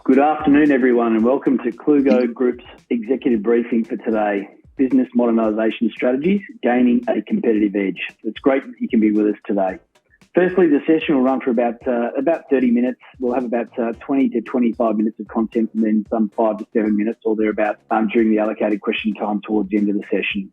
Good afternoon, everyone, and welcome to Klugo Group's executive briefing for today, Business Modernisation Strategies, Gaining a Competitive Edge. It's great that you can be with us today. Firstly, the session will run for about 30 minutes. We'll have about 20 to 25 minutes of content and then some 5 to 7 minutes or thereabouts during the allocated question time towards the end of the session.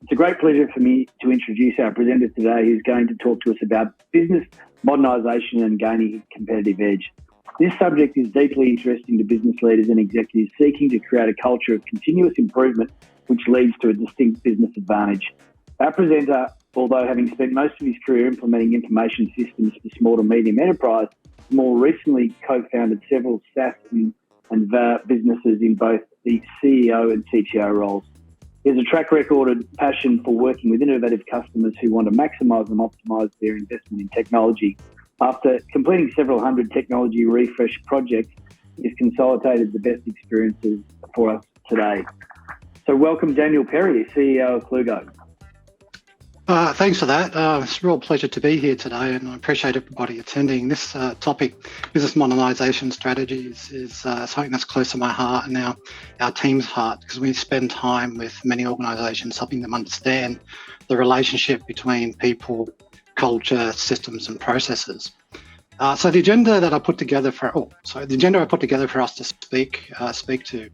It's a great pleasure for me to introduce our presenter today, who's going to talk to us about business modernisation and gaining a competitive edge. This subject is deeply interesting to business leaders and executives seeking to create a culture of continuous improvement which leads to a distinct business advantage. Our presenter, although having spent most of his career implementing information systems for small to medium enterprise, more recently co-founded several SaaS and VAR businesses in both the CEO and CTO roles. He has a track record and passion for working with innovative customers who want to maximise and optimise their investment in technology. After completing several hundred technology refresh projects, he's consolidated the best experiences for us today. So welcome Daniel Perry, CEO of Klugo. Thanks for that. It's a real pleasure to be here today, and I appreciate everybody attending. This topic, business modernisation strategies, is something that's close to my heart and our team's heart, because we spend time with many organisations helping them understand the relationship between people, culture, systems, and processes. So the agenda that I put together for us to speak to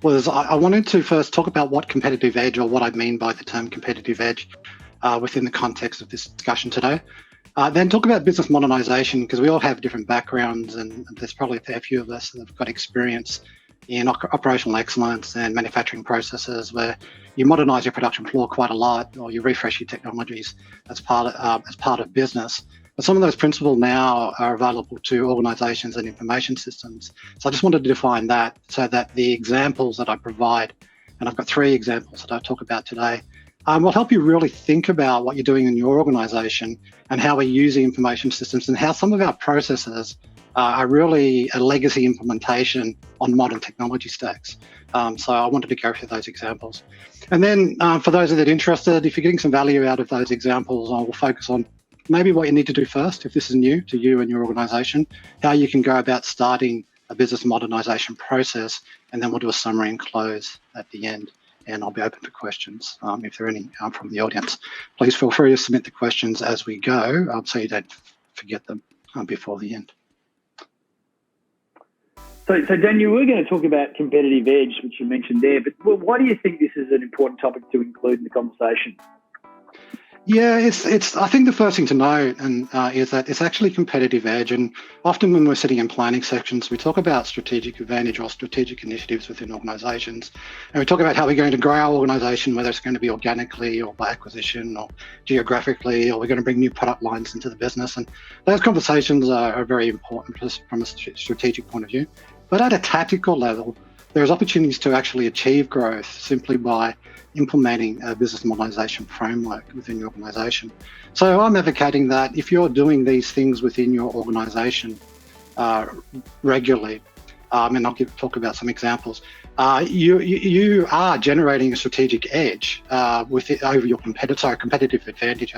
was I wanted to first talk about what competitive edge, or what I mean by the term competitive edge, within the context of this discussion today. Then talk about business modernisation, because we all have different backgrounds, and there's probably a fair few of us that have got experience in operational excellence and manufacturing processes where you modernise your production floor quite a lot, or you refresh your technologies as part of business. But some of those principles now are available to organisations and information systems. So I just wanted to define that so that the examples that I provide, and I've got 3 examples that I talk about today, will help you really think about what you're doing in your organisation and how we're using information systems and how some of our processes are really a legacy implementation on modern technology stacks. So I wanted to go through those examples. And then for those that are interested, if you're getting some value out of those examples, I will focus on maybe what you need to do first, if this is new to you and your organisation, how you can go about starting a business modernisation process, and then we'll do a summary and close at the end. And I'll be open for questions if there are any from the audience. Please feel free to submit the questions as we go, so you don't forget them before the end. So Daniel, we're going to talk about competitive edge, which you mentioned there, but why do you think this is an important topic to include in the conversation? Yeah, it's. I think the first thing to note is that it's actually competitive edge, and often when we're sitting in planning sections, we talk about strategic advantage or strategic initiatives within organisations, and we talk about how we're going to grow our organisation, whether it's going to be organically or by acquisition or geographically, or we're going to bring new product lines into the business, and those conversations are very important from a strategic point of view. But at a tactical level, there's opportunities to actually achieve growth simply by implementing a business modernisation framework within your organisation. So I'm advocating that if you're doing these things within your organisation regularly, and I'll talk about some examples, you are generating a strategic edge over your competitor, a competitive advantage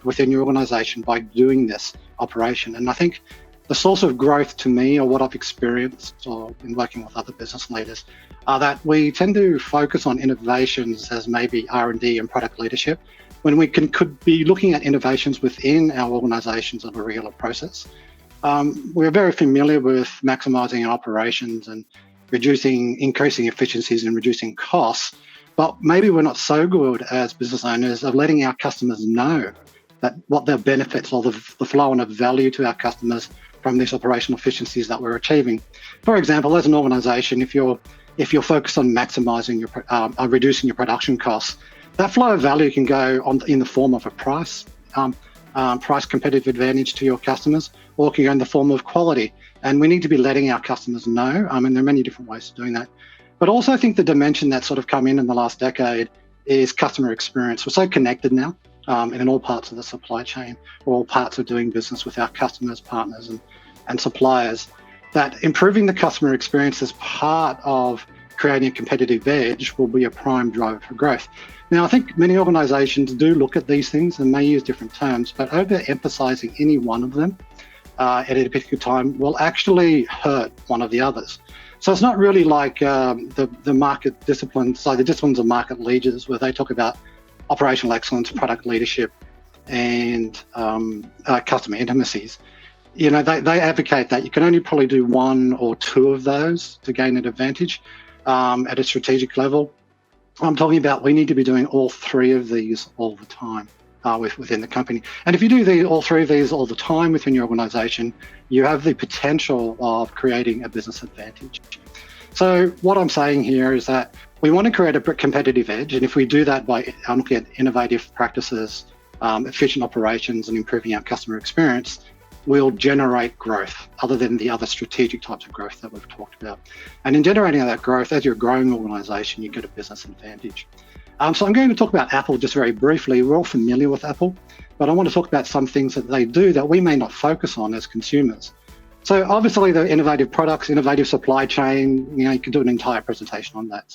within your organisation by doing this operation. And I think the source of growth to me, or what I've experienced or in working with other business leaders, are that we tend to focus on innovations as maybe R&D and product leadership, when we could be looking at innovations within our organisations of a regular process. We're very familiar with maximising our operations and increasing efficiencies and reducing costs, but maybe we're not so good as business owners of letting our customers know that what their benefits or the flow on of value to our customers from these operational efficiencies that we're achieving. For example, as an organisation, if you're focused on maximising reducing your production costs, that flow of value can go on in the form of a price competitive advantage to your customers, or it can go in the form of quality. And we need to be letting our customers know. And there are many different ways of doing that. But also, I think the dimension that's sort of come in the last decade is customer experience. We're so connected now. In all parts of the supply chain, or all parts of doing business with our customers, partners, and suppliers, that improving the customer experience as part of creating a competitive edge will be a prime driver for growth. Now, I think many organisations do look at these things and may use different terms, but overemphasising any one of them at a particular time will actually hurt one of the others. So it's not really like the market disciplines, so the disciplines of market leaders, where they talk about operational excellence, product leadership, and customer intimacies. They advocate that you can only probably do one or two of those to gain an advantage at a strategic level. I'm talking about we need to be doing all three of these all the time within the company. And if you do all three of these all the time within your organization, you have the potential of creating a business advantage. So what I'm saying here is that we want to create a competitive edge. And if we do that by looking at innovative practices, efficient operations, and improving our customer experience, we'll generate growth other than the other strategic types of growth that we've talked about. And in generating that growth, as you're a growing organization, you get a business advantage. So I'm going to talk about Apple just very briefly. We're all familiar with Apple, but I want to talk about some things that they do that we may not focus on as consumers. So obviously the innovative products, innovative supply chain, you can do an entire presentation on that.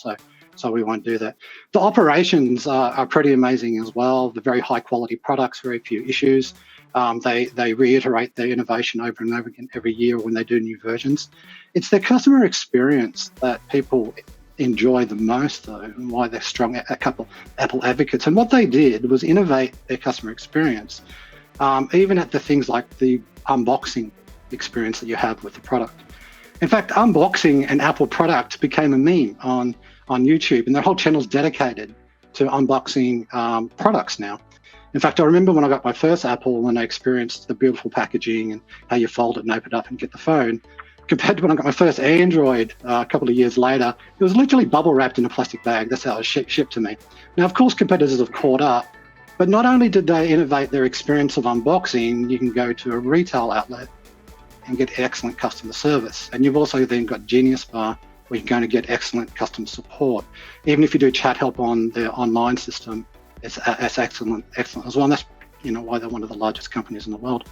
So we won't do that. The operations are pretty amazing as well. The very high quality products, very few issues. They reiterate their innovation over and over again every year when they do new versions. It's their customer experience that people enjoy the most, though, and why they're strong Apple advocates. And what they did was innovate their customer experience, even at the things like the unboxing experience that you have with the product. In fact, unboxing an Apple product became a meme on YouTube, and their whole channel's dedicated to unboxing products now. In fact, I remember when I got my first Apple, when I experienced the beautiful packaging and how you fold it and open it up and get the phone, compared to when I got my first Android a couple of years later, it was literally bubble wrapped in a plastic bag. That's how it was shipped to me. Now, of course, competitors have caught up, but not only did they innovate their experience of unboxing, you can go to a retail outlet and get excellent customer service. And you've also then got Genius Bar, where you're going to get excellent customer support. Even if you do chat help on their online system, it's excellent as well. And that's why they're one of the largest companies in the world.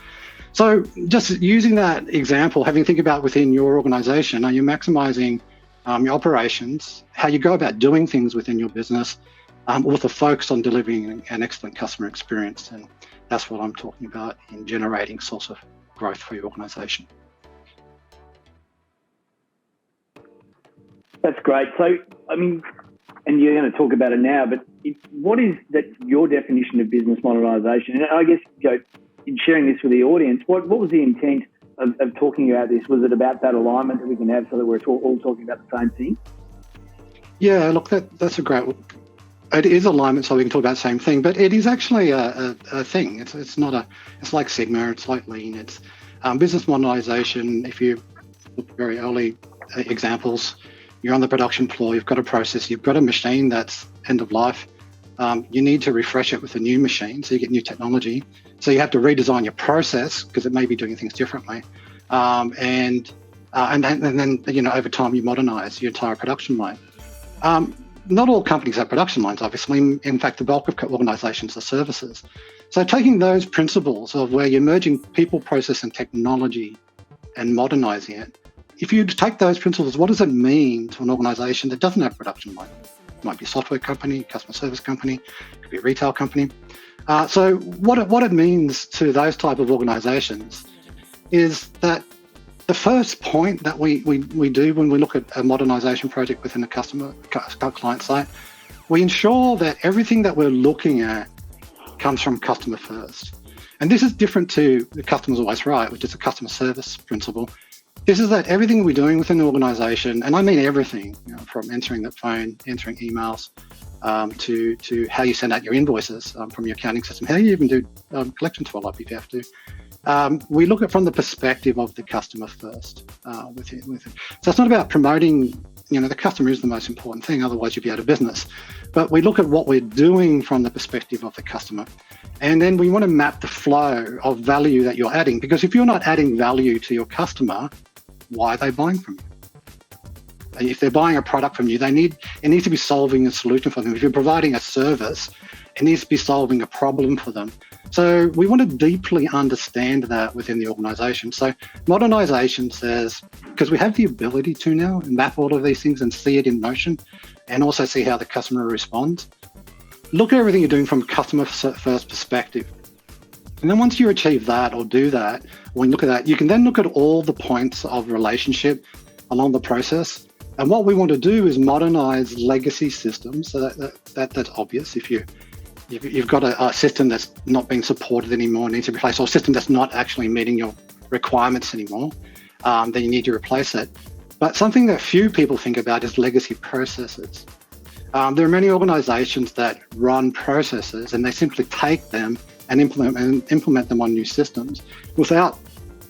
So just using that example, having to think about within your organization, are you maximizing your operations, how you go about doing things within your business with a focus on delivering an excellent customer experience? And that's what I'm talking about in generating source of growth for your organization. That's great. So, and you're going to talk about it now, but what is that your definition of business modernisation? And I guess, in sharing this with the audience, what was the intent of talking about this? Was it about that alignment that we can have so that we're all talking about the same thing? Yeah, look, that's a great. It is alignment, so we can talk about the same thing, but it is actually a thing. It's not a. It's like Sigma. It's like Lean. It's business modernisation. If you look at very early examples, you're on the production floor. You've got a process. You've got a machine that's end of life. You need to refresh it with a new machine, so you get new technology. So you have to redesign your process because it may be doing things differently, and then over time you modernise your entire production line. Not all companies have production lines, obviously. In fact, the bulk of organisations are services. So taking those principles of where you're merging people, process, and technology, and modernising it. If you take those principles, what does it mean to an organisation that doesn't have a production line? It might be a software company, customer service company, it could be a retail company. So what it means to those type of organisations is that the first point that we do when we look at a modernisation project within a client site, we ensure that everything that we're looking at comes from customer first. And this is different to the customer's always right, which is a customer service principle. This is that everything we're doing within the organisation, and I mean everything, from answering the phone, answering emails, to how you send out your invoices from your accounting system, how you even do collections follow-up if you have to. We look at it from the perspective of the customer first with it. So it's not about promoting, the customer is the most important thing, otherwise you'd be out of business. But we look at what we're doing from the perspective of the customer. And then we want to map the flow of value that you're adding, because if you're not adding value to your customer, why are they buying from you? If they're buying a product from you, it needs to be solving a solution for them. If you're providing a service, it needs to be solving a problem for them. So we want to deeply understand that within the organisation. So modernisation says, because we have the ability to now map all of these things and see it in motion and also see how the customer responds. Look at everything you're doing from a customer first perspective. And then once you achieve that or do that, when you look at that, you can then look at all the points of relationship along the process. And what we want to do is modernize legacy systems. So that's obvious. If you've got a system that's not being supported anymore, needs to be replaced, or a system that's not actually meeting your requirements anymore, then you need to replace it. But something that few people think about is legacy processes. There are many organizations that run processes and they simply take them and implement them on new systems without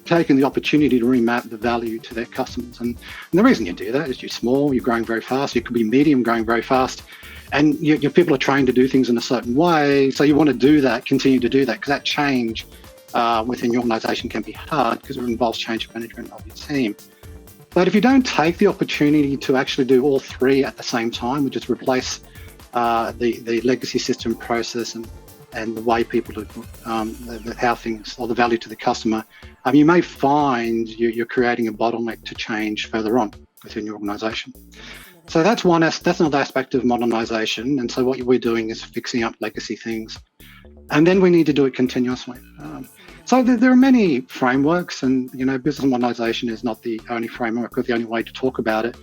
taking the opportunity to remap the value to their customers. And the reason you do that is you're small, you're growing very fast, you could be medium, growing very fast, and your people are trained to do things in a certain way. So you want to do that, continue to do that, because that change within your organization can be hard because it involves change management of your team. But if you don't take the opportunity to actually do all three at the same time, which is replace the legacy system process and the way people do how things, or the value to the customer, you may find you're creating a bottleneck to change further on within your organization. So that's another aspect of modernization. And so what we're doing is fixing up legacy things. And then we need to do it continuously. So there are many frameworks, and business modernization is not the only framework or the only way to talk about it.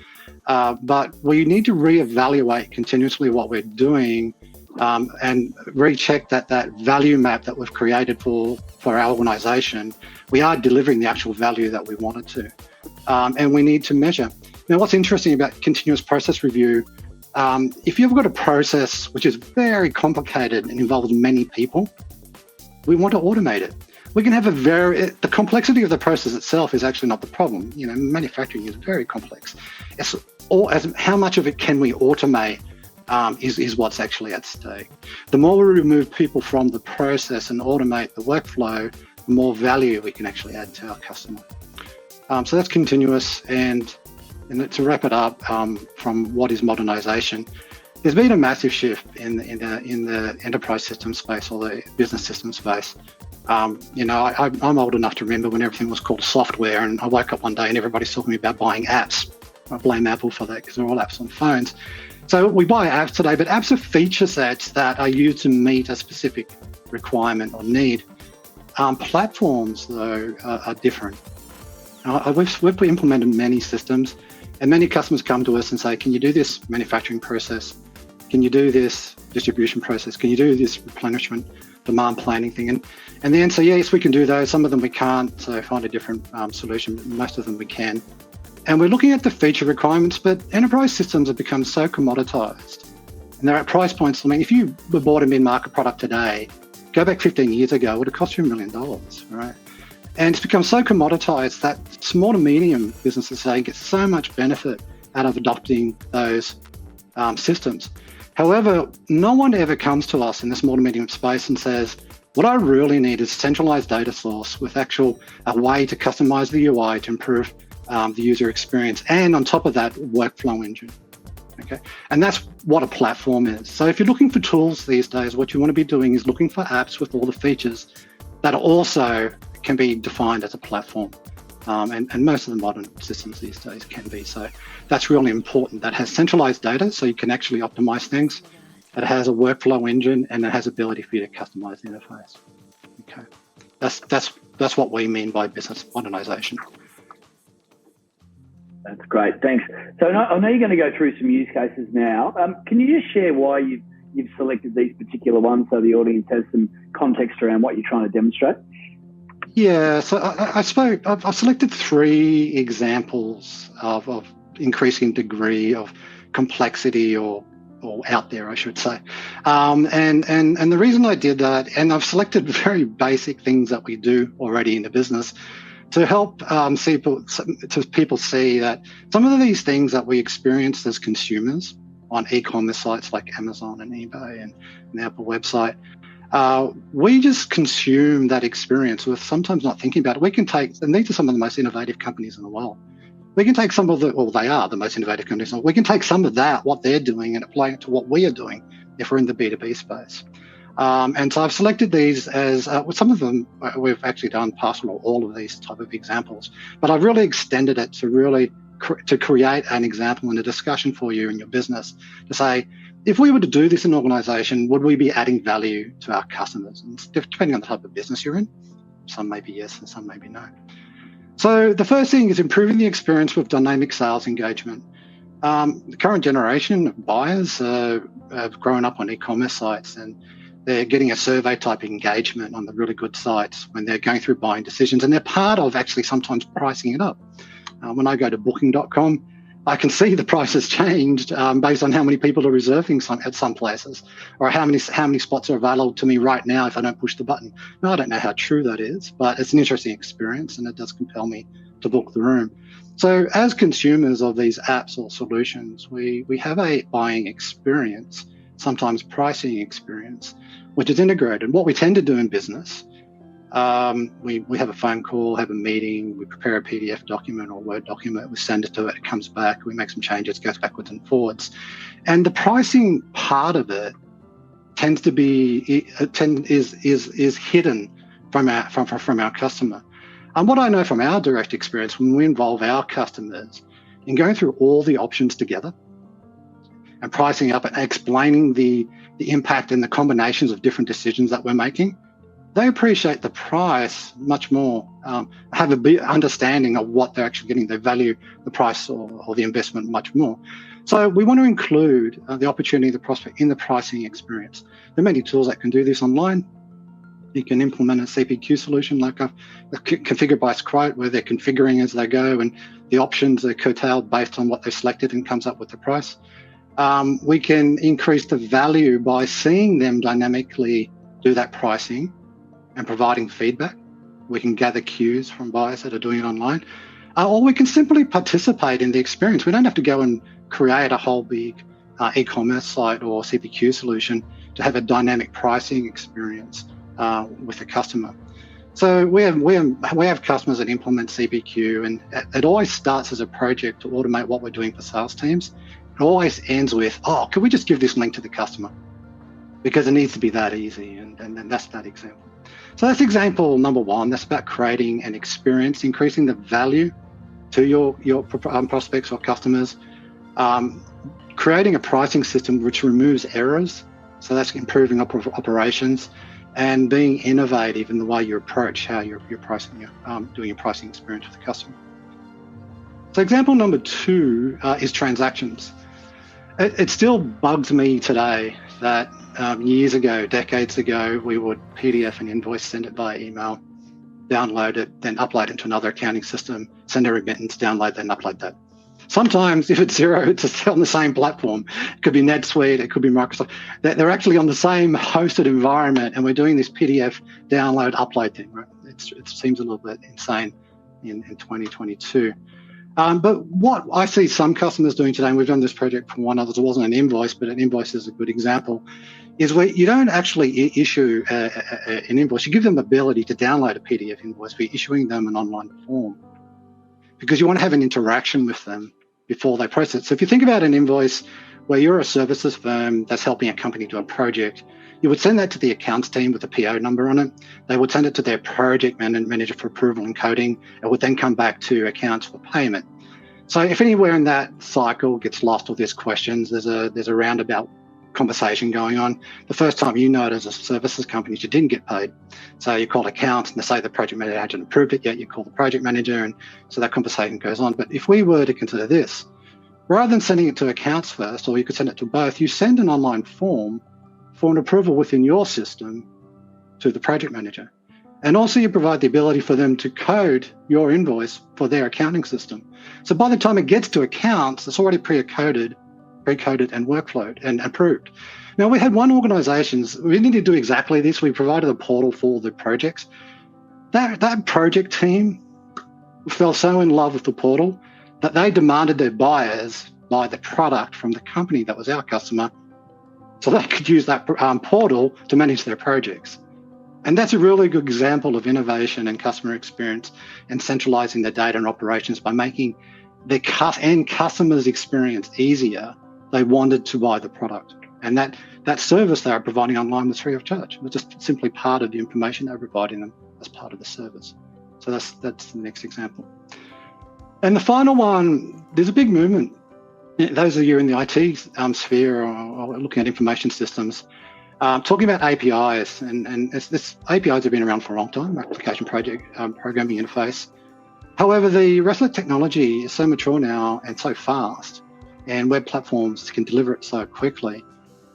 But we need to reevaluate continuously what we're doing and recheck that value map that we've created for our organization. We are delivering the actual value that we wanted to, and we need to measure. Now, what's interesting about continuous process review, if you've got a process which is very complicated and involves many people, we want to automate it. We can have the complexity of the process itself is actually not the problem. Manufacturing is very complex. How much of it can we automate is what's actually at stake. The more we remove people from the process and automate the workflow, the more value we can actually add to our customer. So that's continuous. And to wrap it up, from what is modernization, there's been a massive shift in the enterprise system space or the business system space. I'm old enough to remember when everything was called software, and I woke up one day and everybody's talking about buying apps. I blame Apple for that because they're all apps on phones. So we buy apps today, but apps are feature sets that are used to meet a specific requirement or need. Platforms, though, are different. We've implemented many systems, and many customers come to us and say, can you do this manufacturing process? Can you do this distribution process? Can you do this replenishment, demand planning thing? And the answer, yes, we can do those. Some of them we can't, so find a different solution. But most of them we can. And we're looking at the feature requirements, but enterprise systems have become so commoditized. And they're at price points. I mean, if you were bought a mid-market product today, go back 15 years ago, it would have cost you $1 million, right? And it's become so commoditized that small to medium businesses today get so much benefit out of adopting those systems. However, no one ever comes to us in the small to medium space and says, what I really need is a centralized data source with a way to customize the UI to improve the user experience. And on top of that, workflow engine. Okay. And that's what a platform is. So if you're looking for tools these days, what you want to be doing is looking for apps with all the features that also can be defined as a platform. And most of the modern systems these days can be. So that's really important. That has centralized data so you can actually optimize things. It has a workflow engine, and it has ability for you to customize the interface. Okay. That's what we mean by business modernization. That's great. Thanks. So I know you're going to go through some use cases now. Can you just share why you've selected these particular ones so the audience has some context around what you're trying to demonstrate? Yeah, so I've selected 3 examples of increasing degree of complexity or out there, I should say. And the reason I did that, and I've selected very basic things that we do already in the business to help people see that some of these things that we experience as consumers on e-commerce sites like Amazon and eBay and the Apple website, we just consume that experience with sometimes not thinking about it. We can take, and these are some of the most innovative companies in the world. We can take some of they are the most innovative companies. We can take some of that, what they're doing, and apply it to what we are doing if we're in the B2B space. And so I've selected these as, some of them we've actually done partial or all of these type of examples, but I've really extended it to really to create an example and a discussion for you in your business to say, if we were to do this in an organisation, would we be adding value to our customers? And depending on the type of business you're in, some may be yes and some may be no. So the first thing is improving the experience with dynamic sales engagement. The current generation of buyers have grown up on e-commerce sites, and they're getting a survey type engagement on the really good sites when they're going through buying decisions, and they're part of actually sometimes pricing it up. When I go to booking.com, I can see the price has changed based on how many people are reserving at some places, or how many spots are available to me right now if I don't push the button. Now, I don't know how true that is, but it's an interesting experience, and it does compel me to book the room. So as consumers of these apps or solutions, we have a buying experience, sometimes pricing experience, which is integrated. What we tend to do in business, we have a phone call, have a meeting, we prepare a PDF document or Word document, we send it to it, it comes back, we make some changes, goes backwards and forwards. And the pricing part of it tends to be, is hidden from our customer. And what I know from our direct experience, when we involve our customers in going through all the options together and pricing up and explaining the impact and the combinations of different decisions that we're making, they appreciate the price much more, have a understanding of what they're actually getting. They value the price or the investment much more. So we want to include the opportunity, the prospect in the pricing experience. There are many tools that can do this online. You can implement a CPQ solution like a configure by quote, where they're configuring as they go, and the options are curtailed based on what they've selected and comes up with the price. We can increase the value by seeing them dynamically do that pricing and providing feedback. We can gather cues from buyers that are doing it online, or we can simply participate in the experience. We don't have to go and create a whole big e-commerce site or CPQ solution to have a dynamic pricing experience with the customer. So we have customers that implement CPQ, and it always starts as a project to automate what we're doing for sales teams. It always ends with, oh, can we just give this link to the customer? Because it needs to be that easy, and that's that example. So that's example number one. That's about creating an experience, increasing the value to your prospects or customers, creating a pricing system which removes errors. So that's improving operations and being innovative in the way you approach how you're pricing, doing your pricing experience with the customer. So example number two is transactions. It still bugs me today that years ago, decades ago, we would PDF an invoice, send it by email, download it, then upload it into another accounting system, send a remittance, download that, and upload that. Sometimes if it's Xero, it's on the same platform. It could be NetSuite, it could be Microsoft. They're actually on the same hosted environment, and we're doing this PDF download, upload thing. Right? It seems a little bit insane in 2022. But what I see some customers doing today, and we've done this project for one others, it wasn't an invoice, but an invoice is a good example, is where you don't actually issue an invoice. You give them the ability to download a PDF invoice by issuing them an online form, because you want to have an interaction with them before they process it. So if you think about an invoice where you're a services firm that's helping a company do a project, you would send that to the accounts team with a PO number on it. They would send it to their project manager for approval and coding. It would then come back to accounts for payment. So if anywhere in that cycle gets lost or there's questions, there's a roundabout conversation going on. The first time you know it as a services company, you didn't get paid. So you call accounts and they say the project manager hasn't approved it yet. You call the project manager, and so that conversation goes on. But if we were to consider this, rather than sending it to accounts first, or you could send it to both, you send an online form for an approval within your system to the project manager. And also you provide the ability for them to code your invoice for their accounting system. So by the time it gets to accounts, it's already pre-coded and workflowed and approved. Now, we had one organisation, we didn't do exactly this. We provided a portal for the projects. That project team fell so in love with the portal that they demanded their buyers buy the product from the company that was our customer, so they could use that portal to manage their projects. And that's a really good example of innovation and customer experience and centralizing the data and operations by making the end customer's experience easier. They wanted to buy the product. And that service they are providing online was free of charge. It was just simply part of the information they're providing them as part of the service. So that's the next example. And the final one, there's a big movement those of you in the IT sphere or looking at information systems, talking about APIs, and this APIs have been around for a long time, application project programming interface. However, the rest of the technology is so mature now and so fast, and web platforms can deliver it so quickly,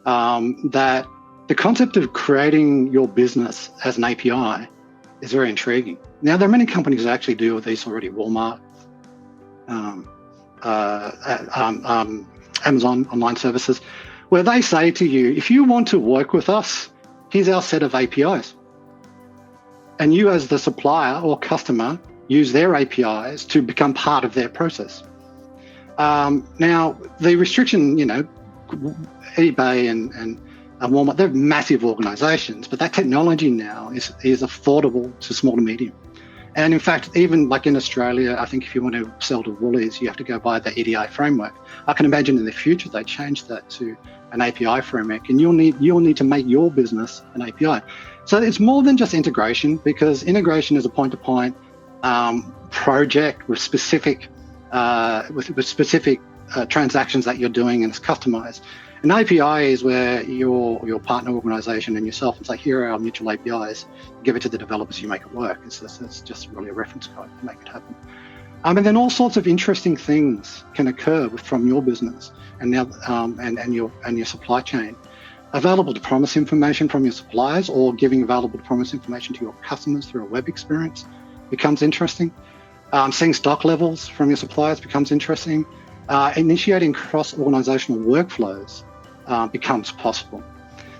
that the concept of creating your business as an API is very intriguing. Now, there are many companies that actually do these already. Walmart, Amazon online services, where they say to you, if you want to work with us, here's our set of APIs. And you as the supplier or customer use their APIs to become part of their process. Now, the restriction, eBay and Walmart, they're massive organizations, but that technology now is affordable to small to medium. And in fact, even like in Australia, I think if you want to sell to Woolies, you have to go by the EDI framework. I can imagine in the future they change that to an API framework, and you'll need to make your business an API. So it's more than just integration, because integration is a point-to-point project with specific transactions that you're doing, and it's customized. An API is where your partner organization and yourself and say, here are our mutual APIs, give it to the developers, you make it work. It's just really a reference code to make it happen. And then all sorts of interesting things can occur from your business and now and your supply chain. Available to promise information from your suppliers, or giving available to promise information to your customers through a web experience becomes interesting. Seeing stock levels from your suppliers becomes interesting. Initiating cross-organizational workflows becomes possible.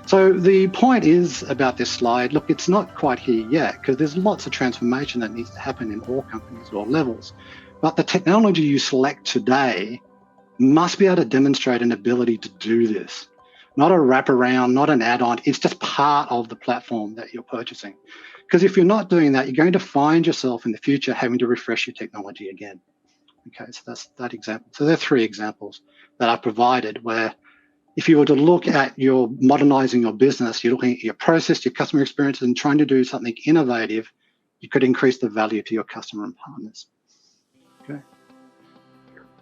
So the point is about this slide, look, it's not quite here yet, because there's lots of transformation that needs to happen in all companies, all levels. But the technology you select today must be able to demonstrate an ability to do this. Not a wraparound, not an add-on, it's just part of the platform that you're purchasing. Because if you're not doing that, you're going to find yourself in the future having to refresh your technology again. Okay, so that's that example. So there are 3 examples that I provided where if you were to look at your modernizing your business, you're looking at your process, your customer experience, and trying to do something innovative, you could increase the value to your customer and partners. Okay.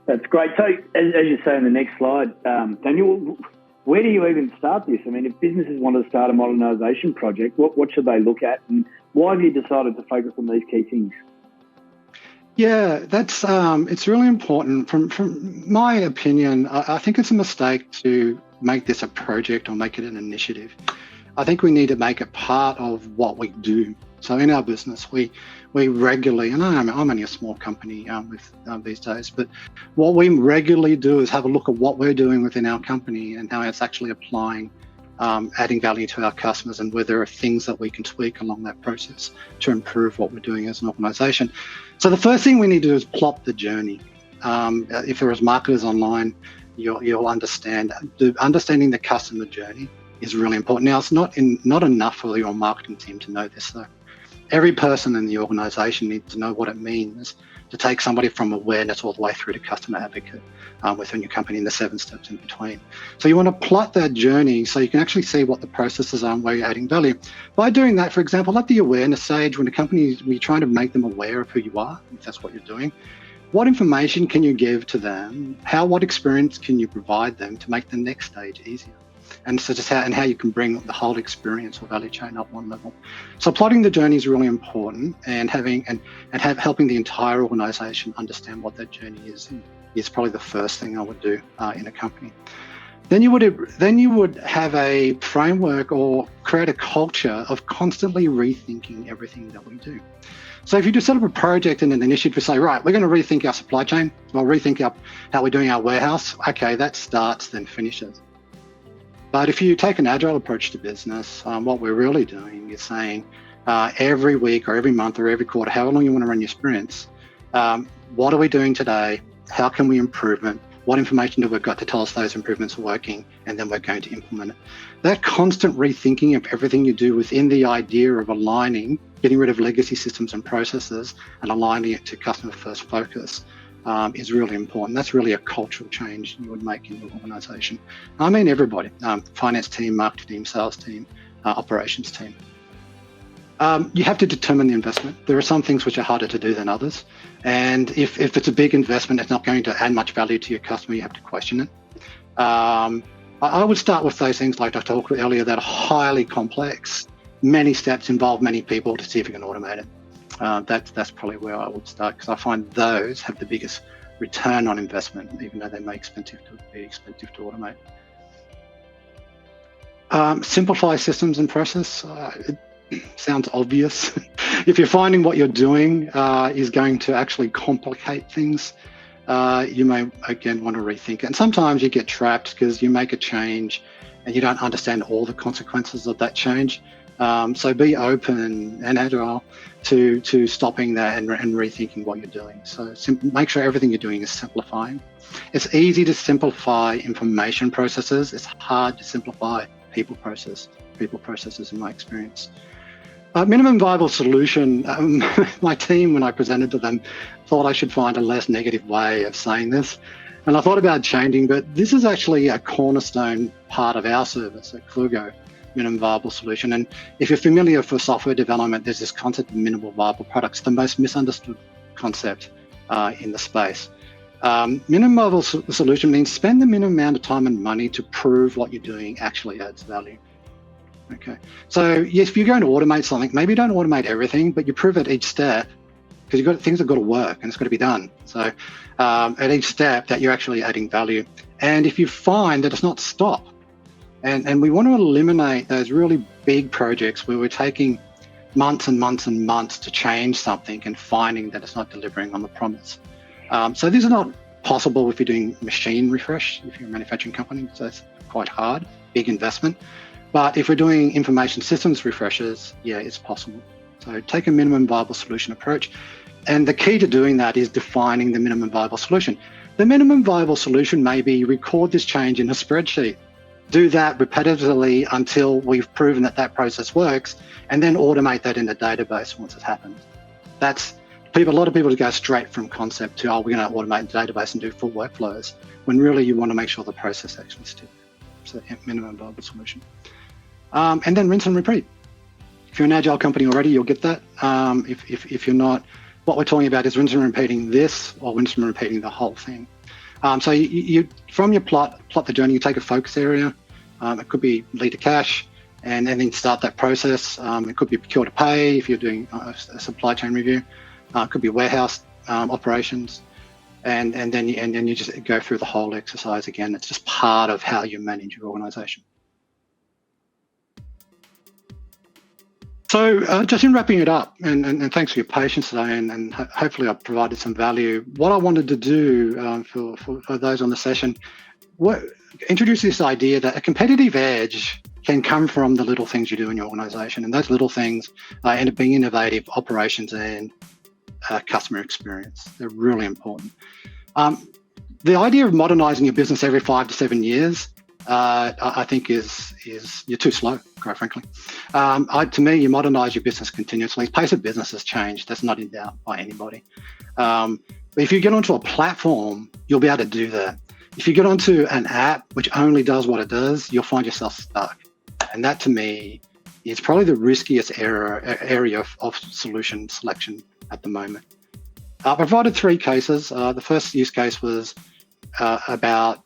That's great. So as you say in the next slide, Daniel, where do you even start this? I mean, if businesses want to start a modernisation project, what should they look at, and why have you decided to focus on these key things? Yeah, that's it's really important. From my opinion, I think it's a mistake to make this a project or make it an initiative. I think we need to make it part of what we do. So in our business, we regularly, and I'm only a small company with these days, but what we regularly do is have a look at what we're doing within our company and how it's actually applying, adding value to our customers, and where there are things that we can tweak along that process to improve what we're doing as an organisation. So the first thing we need to do is plot the journey. If there is marketers online, you'll understand. Understanding the customer journey is really important. Now, it's not enough for your marketing team to know this, though. Every person in the organisation needs to know what it means to take somebody from awareness all the way through to customer advocate within your company, and the 7 steps in between. So you want to plot that journey so you can actually see what the processes are and where you're adding value. By doing that, for example, at the awareness stage, when a company, we're trying to make them aware of who you are, if that's what you're doing, what information can you give to them? What experience can you provide them to make the next stage easier? And so just how you can bring the whole experience or value chain up one level. So plotting the journey is really important, and helping the entire organisation understand what that journey is probably the first thing I would do in a company. Then you would have a framework or create a culture of constantly rethinking everything that we do. So if you just set up a project and an initiative to say, right, we're going to rethink our supply chain, or rethink how we're doing our warehouse, okay, that starts, then finishes. But if you take an agile approach to business, what we're really doing is saying every week or every month or every quarter, however long you want to run your sprints, what are we doing today? How can we improve it? What information have we got to tell us those improvements are working? And then we're going to implement it. That constant rethinking of everything you do within the idea of aligning, getting rid of legacy systems and processes and aligning it to customer first focus is really important. That's really a cultural change you would make in your organisation. I mean everybody, finance team, marketing team, sales team, operations team. You have to determine the investment. There are some things which are harder to do than others. And if it's a big investment, it's not going to add much value to your customer, you have to question it. I would start with those things like I talked earlier that are highly complex, many steps, involve many people to see if you can automate it. That's probably where I would start, because I find those have the biggest return on investment, even though they may be expensive to automate. Simplify systems and process. It sounds obvious. If you're finding what you're doing is going to actually complicate things, you may again want to rethink it. And sometimes you get trapped because you make a change and you don't understand all the consequences of that change. So be open and agile to stopping that and rethinking what you're doing. So make sure everything you're doing is simplifying. It's easy to simplify information processes. It's hard to simplify people processes in my experience. Minimum viable solution. My team, when I presented to them, thought I should find a less negative way of saying this. And I thought about changing, but this is actually a cornerstone part of our service at Klugo, minimum viable solution. And if you're familiar for software development, there's this concept of minimal viable products, the most misunderstood concept in the space. Minimum viable solution means spend the minimum amount of time and money to prove what you're doing actually adds value. Okay, so yes, if you're going to automate something, maybe don't automate everything, but you prove at each step, because things have got to work and it's got to be done. So at each step that you're actually adding value. And if you find that it's not, stop. And we want to eliminate those really big projects where we're taking months and months and months to change something and finding that it's not delivering on the promise. So this is not possible if you're doing machine refresh, if you're a manufacturing company, so it's quite hard, big investment. But if we're doing information systems refreshes, yeah, it's possible. So take a minimum viable solution approach. And the key to doing that is defining the minimum viable solution. The minimum viable solution may be record this change in a spreadsheet, do that repetitively until we've proven that that process works, and then automate that in a database once it happens. A lot of people go straight from concept to, we're going to automate the database and do full workflows, when really you want to make sure the process actually sticks. So minimum viable solution. And then rinse and repeat. If you're an agile company already, you'll get that. If you're not, what we're talking about is rinse and repeating this, or rinse and repeating the whole thing. So you from your plot the journey, you take a focus area. It could be lead to cash, and then start that process. It could be procure to pay if you're doing a supply chain review. It could be warehouse operations, and then you just go through the whole exercise again. It's just part of how you manage your organisation. So just in wrapping it up, and thanks for your patience today, and hopefully I've provided some value. What I wanted to do for those on the session, introduce this idea that a competitive edge can come from the little things you do in your organisation, and those little things end up being innovative operations and customer experience. They're really important. The idea of modernising your business every 5 to 7 years, I think is you're too slow, quite frankly. To me, you modernise your business continuously. The pace of business has changed. That's not in doubt by anybody. But if you get onto a platform, you'll be able to do that. If you get onto an app which only does what it does, you'll find yourself stuck. And that, to me, is probably the riskiest area of solution selection at the moment. I provided 3 cases. The first use case was about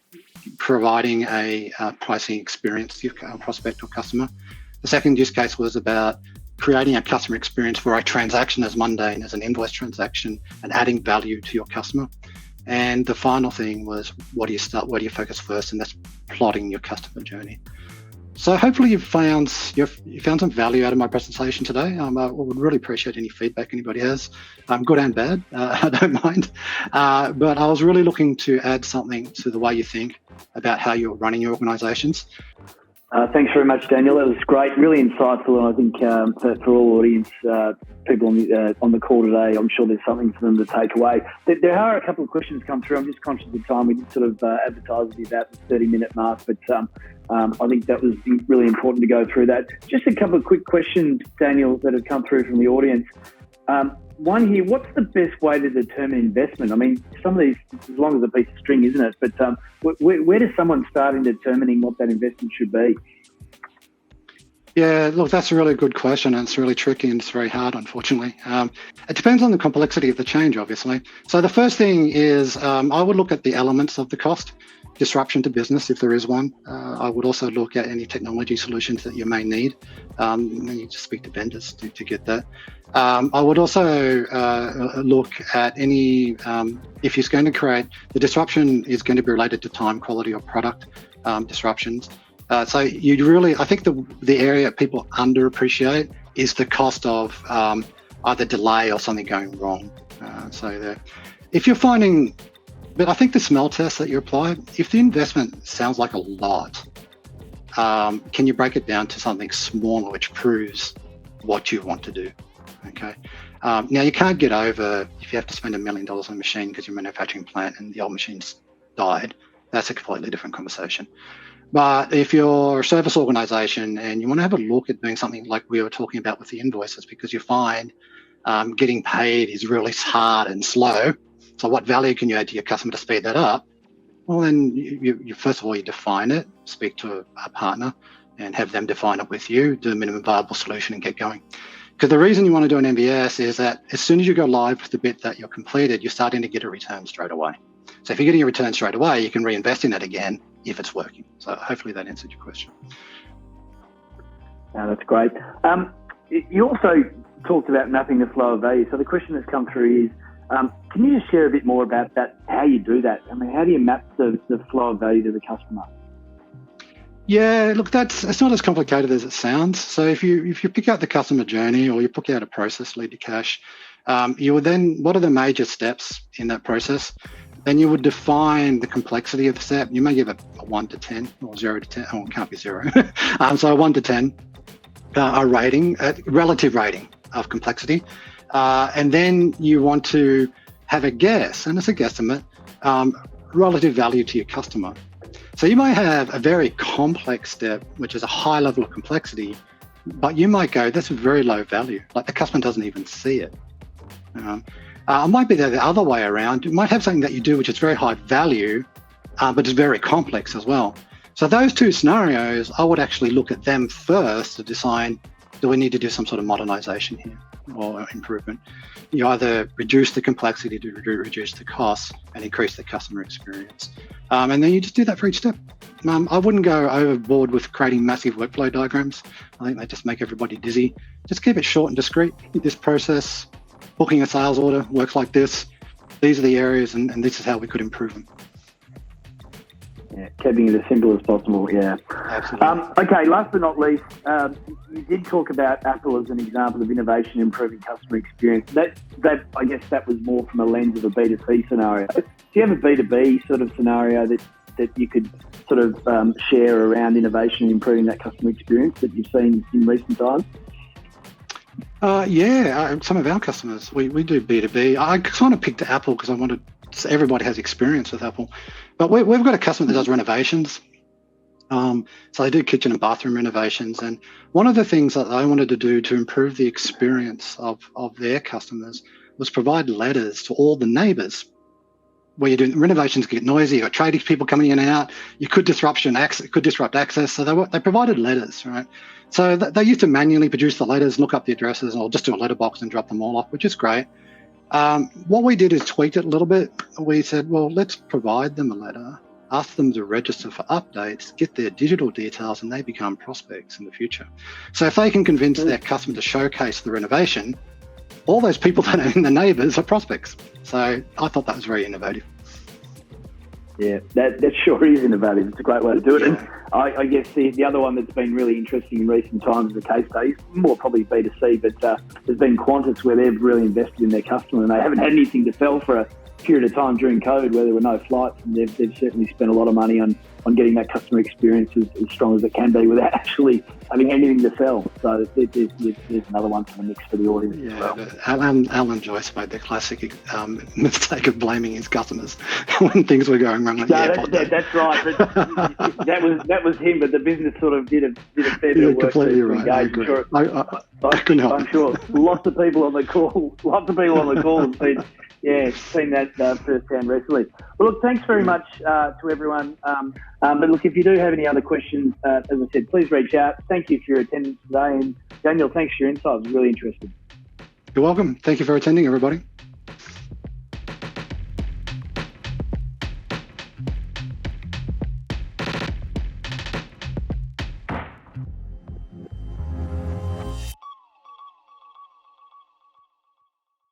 providing a pricing experience to your prospect or customer. The second use case was about creating a customer experience where a transaction is mundane as an invoice transaction and adding value to your customer. And the final thing was, where do you focus first? And that's plotting your customer journey. So hopefully you found some value out of my presentation today. I would really appreciate any feedback anybody has, good and bad. I don't mind. But I was really looking to add something to the way you think about how you're running your organisations. Thanks very much, Daniel. That was great, really insightful, and I think for all audience people on the call today, I'm sure there's something for them to take away. There are a couple of questions come through. I'm just conscious of time. We did sort of advertise at about the 30-minute mark, but I think that was really important to go through that. Just a couple of quick questions, Daniel, that have come through from the audience. One here, what's the best way to determine investment? I mean, some of these, as long as a piece of string, isn't it? But where does someone start in determining what that investment should be? Yeah, look, that's a really good question, and it's really tricky and it's very hard, unfortunately. It depends on the complexity of the change, obviously. So the first thing is I would look at the elements of the cost, disruption to business, if there is one. I would also look at any technology solutions that you may need. And you just speak to vendors to get that. I would also look at any, if you're going to create, the disruption is going to be related to time, quality, or product disruptions. So you really, I think the area people underappreciate is the cost of either delay or something going wrong. If you're finding, but I think the smell test that you apply, if the investment sounds like a lot, can you break it down to something smaller which proves what you want to do? Okay. Now you can't get over if you have to spend $1 million on a machine because your manufacturing plant and the old machine's died. That's a completely different conversation. But if you're a service organization and you want to have a look at doing something like we were talking about with the invoices, because you find getting paid is really hard and slow. So what value can you add to your customer to speed that up? Well, then you first of all, you define it, speak to a partner and have them define it with you, do a minimum viable solution and get going. Because the reason you want to do an MVS is that as soon as you go live with the bit that you're completed, you're starting to get a return straight away. So if you're getting a return straight away, you can reinvest in it again if it's working. So hopefully that answered your question. That's great. You also talked about mapping the flow of value. So the question that's come through is, can you just share a bit more about that, how you do that? I mean, how do you map the flow of value to the customer? Yeah, look, it's not as complicated as it sounds. So if you pick out the customer journey or you pick out a process lead to cash, you would then, what are the major steps in that process? Then you would define the complexity of the step. You may give it a 1 to 10 or 0 to 10. Oh, it can't be 0. So a 1 to 10, a rating, a relative rating of complexity. And then you want to have a guess, and it's a guesstimate, relative value to your customer. So you might have a very complex step, which is a high level of complexity, but you might go, that's a very low value. Like the customer doesn't even see it. It might be the other way around. You might have something that you do which is very high value, but it's very complex as well. So those two scenarios, I would actually look at them first to decide, do we need to do some sort of modernisation here or improvement? You either reduce the complexity to reduce the costs and increase the customer experience. And then you just do that for each step. I wouldn't go overboard with creating massive workflow diagrams. I think they just make everybody dizzy. Just keep it short and discreet. This process, booking a sales order works like this. These are the areas and this is how we could improve them. Yeah, keeping it as simple as possible, yeah. Absolutely. Okay, last but not least, you did talk about Apple as an example of innovation improving customer experience. That I guess that was more from a lens of a B2C scenario. Do you have a B2B sort of scenario that you could sort of share around innovation improving that customer experience that you've seen in recent times? Some of our customers, we do B2B. I kind of picked Apple because I wanted, so everybody has experience with Apple. But we've got a customer that does renovations. So they do kitchen and bathroom renovations. And one of the things that they wanted to do to improve the experience of their customers was provide letters to all the neighbours. Where you're doing renovations, get noisy, you've got trading people coming in and out, you could disrupt access. So they provided letters, right? So they used to manually produce the letters, look up the addresses, or just do a letterbox and drop them all off, which is great. What we did is tweaked it a little bit. We said, well, let's provide them a letter, ask them to register for updates, get their digital details, and they become prospects in the future. So if they can convince their customer to showcase the renovation, all those people that are in the neighbours are prospects. So I thought that was very innovative. Yeah, that sure is innovative. It's a great way to do it. Yeah. And I guess the other one that's been really interesting in recent times is the case study, more probably B2C, but there's been Qantas where they've really invested in their customer and they haven't had anything to sell for a period of time during COVID where there were no flights, and they've certainly spent a lot of money on getting that customer experience as strong as it can be without actually having anything to sell. So there's another one for the mix for the audience as well. Alan Joyce made the classic mistake of blaming his customers when things were going wrong. That's right. But that was him, but the business sort of did a fair bit of work. Completely right. I agree. I couldn't help I'm sure lots of people on the call have said, Yeah, seen that firsthand recently. Well, look, thanks very much to everyone. But look, if you do have any other questions, as I said, please reach out. Thank you for your attendance today. And Daniel, thanks for your insights. It was really interesting. You're welcome. Thank you for attending, everybody.